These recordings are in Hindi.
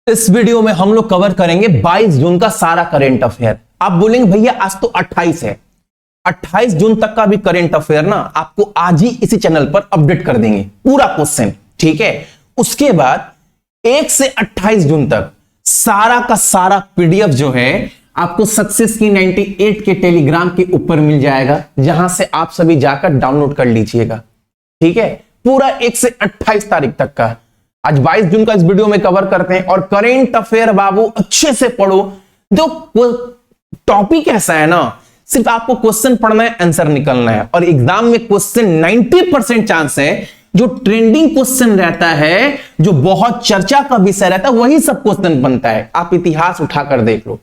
इस वीडियो में हम लोग कवर करेंगे 22 जून का सारा करंट अफेयर। आप बोलेंगे भैया आज तो 28 है, 28 जून तक का भी करंट अफेयर ना आपको आज ही इसी चैनल पर अपडेट कर देंगे पूरा क्वेश्चन, ठीक है। उसके बाद 1 से 28 जून तक सारा का सारा पीडीएफ जो है आपको सक्सेस की 98 के टेलीग्राम के ऊपर मिल जाएगा, जहां से आप सभी जाकर डाउनलोड कर लीजिएगा, ठीक है। पूरा 1 से 28 तारीख तक का आज 22 जून का इस वीडियो में कवर करते हैं। और करेंट अफेयर बाबू अच्छे से पढ़ो, जो टॉपिक ऐसा है ना, सिर्फ आपको क्वेश्चन पढ़ना है, आंसर निकलना है। और एग्जाम में क्वेश्चन 90% चांस है जो ट्रेंडिंग क्वेश्चन रहता है, जो बहुत चर्चा का विषय रहता है, वही सब क्वेश्चन बनता है। आप इतिहास उठाकर देख लो।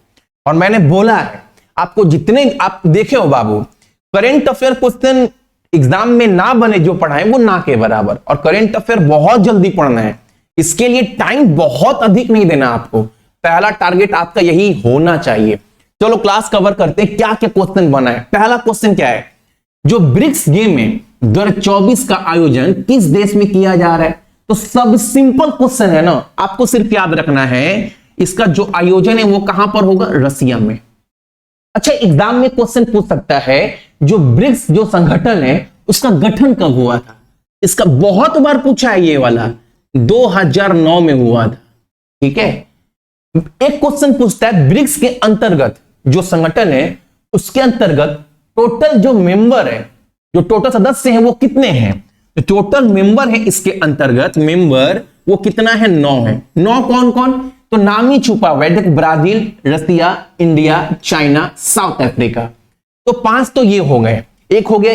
और मैंने बोला है आपको, जितने आप देखे हो बाबू, करेंट अफेयर क्वेश्चन एग्जाम में ना बने जो पढ़ाए वो ना के बराबर। और करेंट अफेयर बहुत जल्दी पढ़ना है, इसके लिए टाइम बहुत अधिक नहीं देना आपको। पहला टारगेट आपका यही होना चाहिए। चलो क्लास कवर करते हैं, क्या क्या क्वेश्चन बना है। पहला क्वेश्चन क्या है, जो ब्रिक्स गेम में 2024 का आयोजन किस देश में किया जा रहा है। तो सब सिंपल क्वेश्चन है ना, आपको सिर्फ याद रखना है इसका जो आयोजन है वो कहां पर होगा, रसिया में। अच्छा, एग्जाम में क्वेश्चन पूछ सकता है जो ब्रिक्स जो संगठन है उसका गठन कब हुआ था। इसका बहुत बार पूछा है ये वाला, 2009 में हुआ था, ठीक है। एक क्वेश्चन पूछता है ब्रिक्स के अंतर्गत जो संगठन है उसके अंतर्गत टोटल जो मेंबर है, जो टोटल सदस्य हैं वो कितने हैं। तो टोटल मेंबर है इसके अंतर्गत, मेंबर वो कितना है, 9 है। 9 कौन कौन, तो नाम ही छुपा हुआ है, ब्राजील, रसिया, इंडिया, चाइना, साउथ अफ्रीका। तो 5 तो ये हो गए। एक हो गया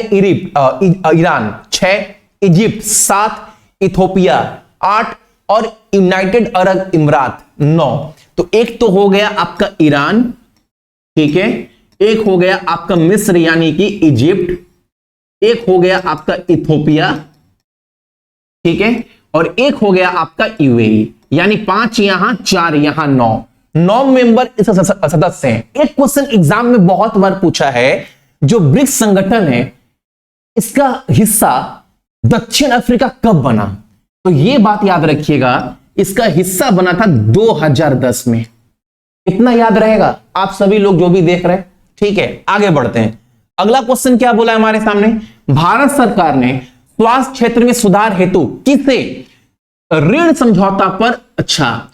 ईरान, 6 इजिप्ट, 7 इथोपिया, 8 और यूनाइटेड अरब इमरात, 9। तो एक तो हो गया आपका ईरान, ठीक है। एक हो गया आपका मिस्र यानी कि इजिप्ट, एक हो गया आपका इथोपिया, ठीक है, और एक हो गया आपका यूएई। यानी 5 यहां, 4 यहां, 9 मेंबर इस सदस्य हैं। एक क्वेश्चन एग्जाम में बहुत बार पूछा है, जो ब्रिक्स संगठन है इसका हिस्सा दक्षिण अफ्रीका कब बना। तो यह बात याद रखिएगा, इसका हिस्सा बना था 2010 में। इतना याद रहेगा आप सभी लोग जो भी देख रहे हैं, ठीक है। आगे बढ़ते हैं। अगला क्वेश्चन क्या बोला है हमारे सामने, भारत सरकार ने स्वास्थ्य क्षेत्र में सुधार हेतु किसे ऋण समझौता पर, अच्छा,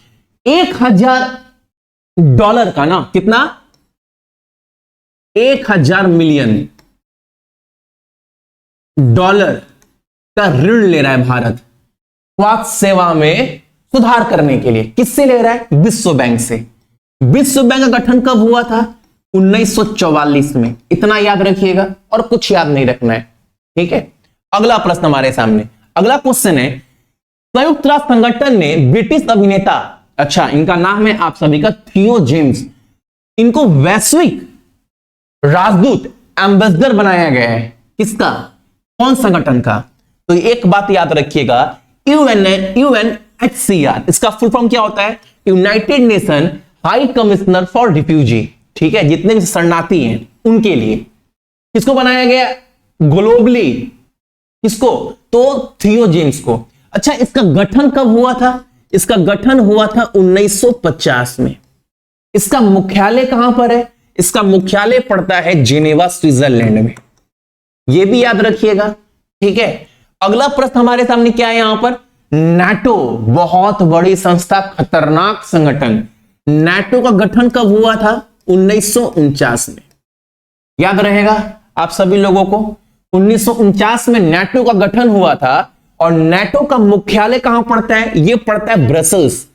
$1000 का ना, कितना, 1000 मिलियन डॉलर का ऋण ले रहा है भारत स्वास्थ्य सेवा में सुधार करने के लिए। किससे ले रहा है, विश्व बैंक से। विश्व बैंक का गठन कब हुआ था, 1944 में। इतना याद रखिएगा और कुछ याद नहीं रखना है, ठीक है। अगला प्रश्न हमारे सामने, अगला क्वेश्चन है, संयुक्त राष्ट्र संगठन ने ब्रिटिश अभिनेता, अच्छा इनका नाम है आप सभी का थियो जेम्स, इनको वैश्विक राजदूत एम्बेसडर बनाया गया है। किसका, कौन संगठन का। तो एक बात याद रखिएगा, यूएनएचसीआर, इसका फुल फॉर्म क्या होता है, United nation high commissioner for refugee, ठीक है। जितने भी शरणार्थी हैं उनके लिए किसको बनाया गया, ग्लोबली, किसको, तो थियो जेम्स को। अच्छा, इसका गठन कब हुआ था, इसका गठन हुआ था 1950 में। इसका मुख्यालय कहां पर है, इसका मुख्यालय पड़ता है जेनेवा, स्विट्जरलैंड में। यह भी याद रखिएगा, ठीक है। अगला प्रश्न हमारे सामने क्या है यहां पर, नाटो, बहुत बड़ी संस्था, खतरनाक संगठन। नाटो का गठन कब हुआ था, 1949 में। याद रहेगा आप सभी लोगों को, 1949 में नाटो का गठन हुआ था। और नाटो का मुख्यालय कहां पड़ता है, यह पड़ता है ब्रसल्स।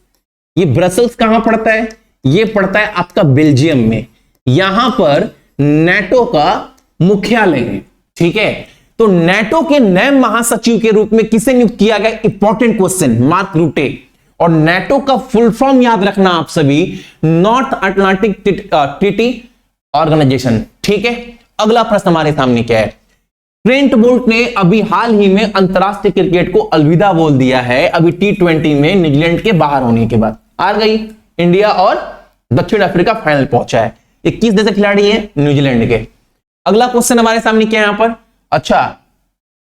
ये ब्रसल्स कहां पड़ता है, यह पड़ता है आपका बेल्जियम में। यहां पर नाटो का मुख्यालय है, ठीक है। तो नाटो के नए महासचिव के रूप में किसे नियुक्त किया गया, इंपॉर्टेंट क्वेश्चन, मार्क रूटे। और नाटो का फुल फॉर्म याद रखना आप सभी, नॉर्थ अटलांटिक ट्रीटी ऑर्गेनाइजेशन, ठीक है। अगला प्रश्न हमारे सामने क्या है, ट्रेंट बोल्ट ने अभी हाल ही में अंतरराष्ट्रीय क्रिकेट को अलविदा बोल दिया है, अभी T20 में न्यूजीलैंड के बाहर होने के बाद। आ गई इंडिया और दक्षिण अफ्रीका फाइनल पहुंचा है। 21 देश के खिलाड़ी हैं न्यूजीलैंड के। अगला क्वेश्चन हमारे सामने क्या है यहां पर, अच्छा,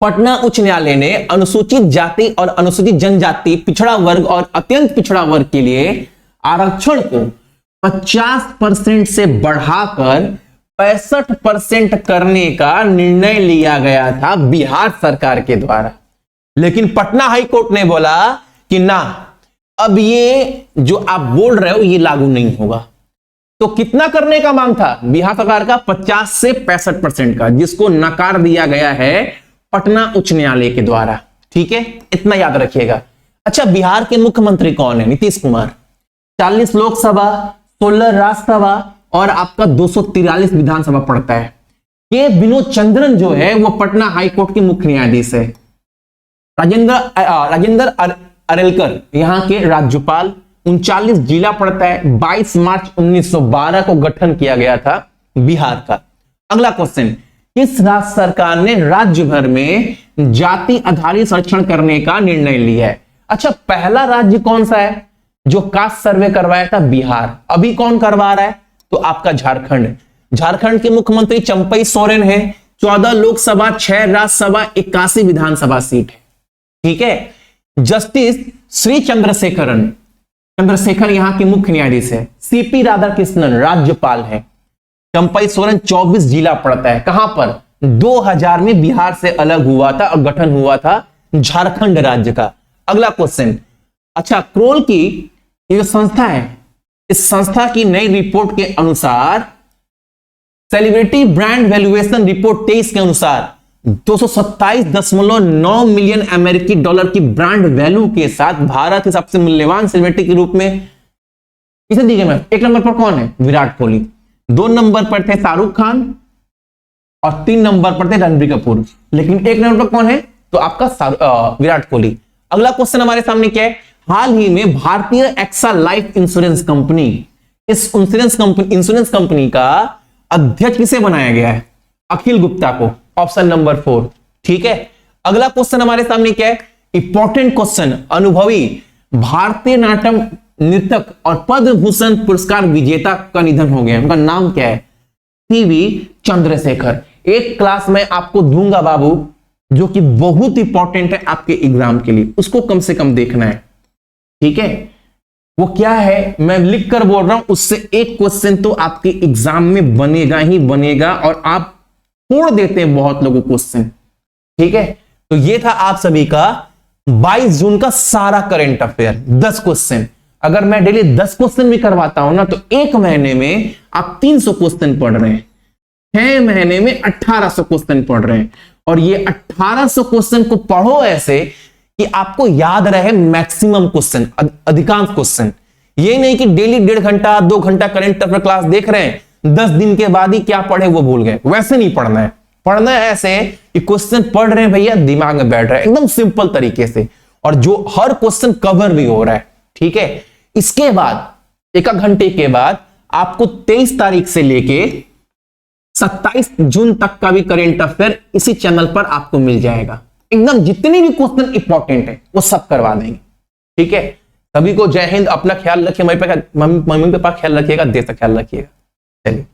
पटना उच्च न्यायालय ने अनुसूचित जाति और अनुसूचित जनजाति, पिछड़ा वर्ग और अत्यंत पिछड़ा वर्ग के लिए आरक्षण को 50% से बढ़ाकर 65% करने का निर्णय लिया गया था बिहार सरकार के द्वारा। लेकिन पटना हाई कोर्ट ने बोला कि ना, अब ये जो आप बोल रहे हो ये लागू नहीं होगा। तो कितना करने का मांग था बिहार सरकार का? 50 से 65% का, जिसको नकार दिया गया है पटना उच्च न्यायालय के द्वारा। ठीक है, इतना याद रखिएगा। अच्छा, बिहार के मुख्यमंत्री कौन है? नीतीश कुमार। 40 लोकसभा, 16 राज्यसभा और आपका 243 विधानसभा पड़ता है। के विनोद चंद्रन जो है वो पटना हाईकोर्ट के मुख्य न्यायाधीश है। राजेंद्र अरेलकर यहाँ के राज्यपाल। 39 जिला पड़ता है। 22 मार्च 1912 को गठन किया गया था बिहार का। अगला क्वेश्चन, किस राज्य सरकार ने राज्य भर में जाति आधारित संरक्षण करने का निर्णय लिया है? अच्छा, पहला राज्य कौन सा है जो कास्ट सर्वे करवाया था? बिहार। अभी कौन करवा रहा है? तो आपका झारखंड। झारखंड के मुख्यमंत्री चंपई सोरेन है। 14 लोकसभा, 6 राज्यसभा, 81 विधानसभा सीट है। ठीक है, जस्टिस श्री चंद्रशेखर यहां के मुख्य न्यायाधीश है। सीपी राधाकृष्णन राज्यपाल है। चंपई सोरेन 24 जिला पड़ता है। कहां पर? 2000 में बिहार से अलग हुआ था और गठन हुआ था झारखंड राज्य का। अगला क्वेश्चन, अच्छा, क्रोल की ये जो संस्था है, इस संस्था की नई रिपोर्ट के अनुसार सेलिब्रिटी ब्रांड वैल्यूएशन रिपोर्ट 23 के अनुसार 227.9 मिलियन अमेरिकी डॉलर की ब्रांड वैल्यू के साथ भारत के सबसे मूल्यवान सेलिब्रिटी के रूप में किसे दी गई? एक नंबर पर कौन है? विराट कोहली। 2 नंबर पर थे शाहरुख खान और 3 नंबर पर थे रणबीर कपूर। लेकिन 1 नंबर पर कौन है? तो आपका विराट कोहली। अगला क्वेश्चन हमारे सामने क्या है? हाल ही में भारतीय एक्सा लाइफ इंश्योरेंस कंपनी, इस इंश्योरेंस कंपनी का अध्यक्ष किसे बनाया गया है? अखिल गुप्ता को। Option number 4। ठीक है, अगला क्वेश्चन हमारे सामने क्या है? इंपॉर्टेंट क्वेश्चन, अनुभवी भारतीय नाट्यम नृतक और पद्म भूषण पुरस्कार विजेता का निधन हो गया। उनका नाम क्या है? सीवी चंद्रशेखर। एक क्लास में आपको दूंगा बाबू, जो कि बहुत इंपॉर्टेंट है आपके एग्जाम के लिए, उसको कम से कम देखना है। ठीक है, वो क्या है मैं लिख कर बोल रहा हूं, उससे एक क्वेश्चन तो आपके एग्जाम में बनेगा ही बनेगा, और आप छोड़ देते हैं बहुत लोगों क्वेश्चन। ठीक है, तो ये था आप सभी का 22 जून का सारा करंट अफेयर 10 क्वेश्चन। अगर मैं डेली 10 क्वेश्चन भी करवाता हूं ना, तो 1 महीने में आप 300 क्वेश्चन पढ़ रहे हैं, 6 महीने में 1800 क्वेश्चन पढ़ रहे हैं। और ये 1800 क्वेश्चन को पढ़ो ऐसे कि आपको याद रहे मैक्सिमम क्वेश्चन, अधिकांश क्वेश्चन। ये नहीं कि डेली 1.5 घंटा 2 घंटा करंट अफेयर क्लास देख रहे हैं, 10 दिन के बाद ही क्या पढ़े वो भूल गए। वैसे नहीं पढ़ना है। पढ़ना है ऐसे कि क्वेश्चन पढ़ रहे हैं भैया, दिमाग में बैठ रहा है एकदम सिंपल तरीके से, और जो हर क्वेश्चन कवर भी हो रहा है। ठीक है, इसके बाद 1 घंटे के बाद आपको 23 तारीख से लेके 27 जून तक का भी करंट अफेयर इसी चैनल पर आपको मिल जाएगा। एकदम जितने भी क्वेश्चन इंपॉर्टेंट है वो सब करवा देंगे। ठीक है, सभी को जय हिंद। अपना ख्याल रखिए, मम्मी पापा ख्याल रखिएगा, देश का ख्याल रखिएगा। चलिए।